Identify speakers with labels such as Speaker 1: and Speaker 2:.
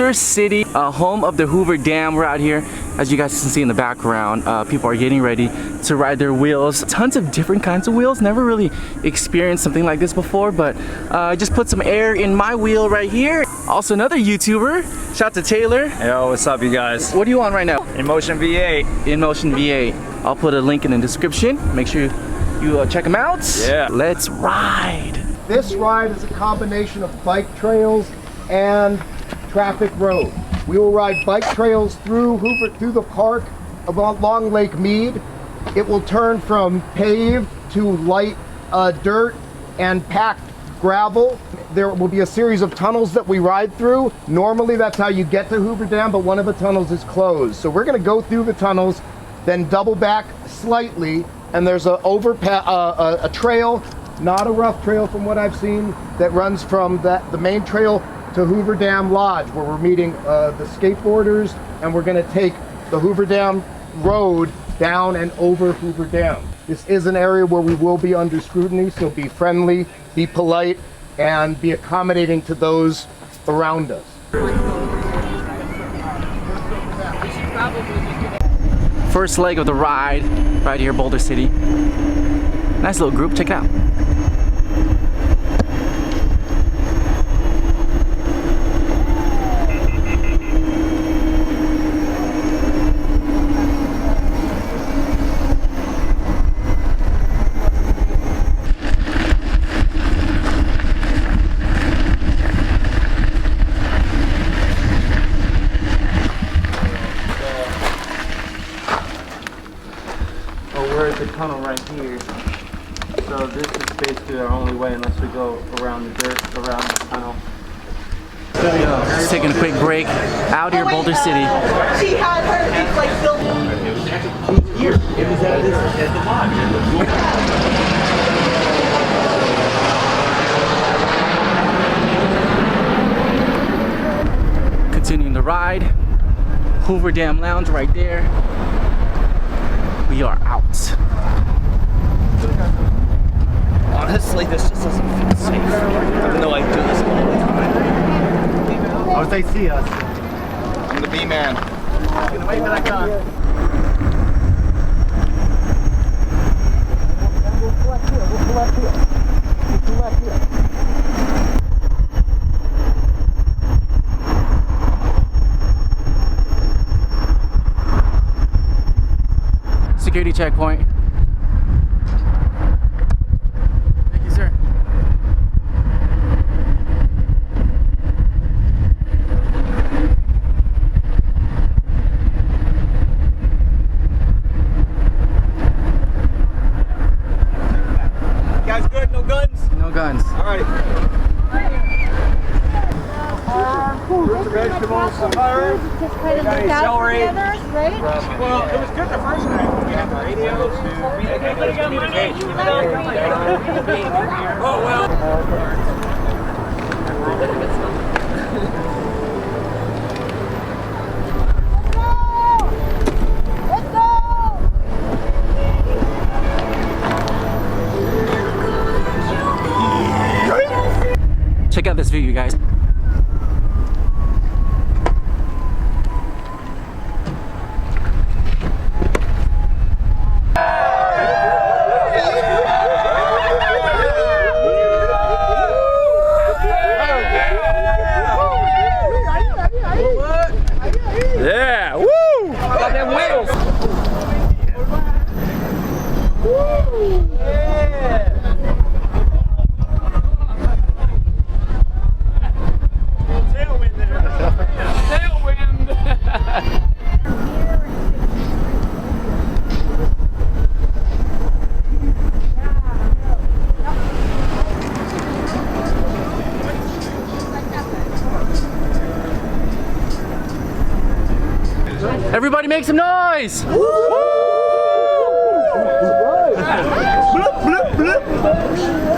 Speaker 1: Boulder City, home of the Hoover Dam. We're out here, as you guys can see in the background. People are getting ready to ride their wheels. Tons of different kinds of wheels. Never really experienced something like this before, but I just put some air in my wheel right here. Also another YouTuber. Shout out to Taylor.
Speaker 2: Yo, what's up, you guys?
Speaker 1: What are you on right now?
Speaker 2: InMotion V8.
Speaker 1: InMotion V8. I'll put a link in the description. Make sure you check them out. Yeah. Let's ride.
Speaker 3: This ride is a combination of bike trails and traffic road. We will ride bike trails through the park along Lake Mead. It will turn from paved to light dirt and packed gravel. There will be a series of tunnels that we ride through. Normally that's how you get to Hoover Dam, but one of the tunnels is closed. So we're going to go through the tunnels, then double back slightly, and there's a trail, not a rough trail from what I've seen, that runs from the main trail to Hoover Dam Lodge, where we're meeting the skateboarders, and we're going to take the Hoover Dam Road down and over Hoover Dam. This is an area where we will be under scrutiny, so be friendly, be polite, and be accommodating to those around us.
Speaker 1: First leg of the ride, right here, Boulder City. Nice little group, check it out.
Speaker 4: We're at the tunnel right here, so this is basically our only way unless we go around the dirt, around the tunnel.
Speaker 1: Just taking a quick break out here, Boulder City.
Speaker 5: She had her, it's like built here. It was at the lodge.
Speaker 1: Continuing the ride, Hoover Dam Lounge right there. We are out.
Speaker 2: Honestly, this just doesn't feel safe. Even though I do this all the time.
Speaker 3: How they see us?
Speaker 2: I'm the B-man.
Speaker 3: Wait for that gun. We'll collect here. We'll collect here. We'll collect here.
Speaker 1: Security checkpoint. Thank you, sir.
Speaker 2: You guys good? No guns?
Speaker 1: No guns.
Speaker 2: Alright.
Speaker 3: Fruits, vegetables, some herbs.
Speaker 6: Just kind of look out together, right?
Speaker 2: Well, it was good the first time. We had the radios. Oh, well.
Speaker 1: Check out this view, you guys.
Speaker 2: Yeah, woo! Got them wheels. Woo! Yeah. Tailwind there. Tailwind.
Speaker 1: Everybody make some noise!
Speaker 3: Bloop, bloop, bloop.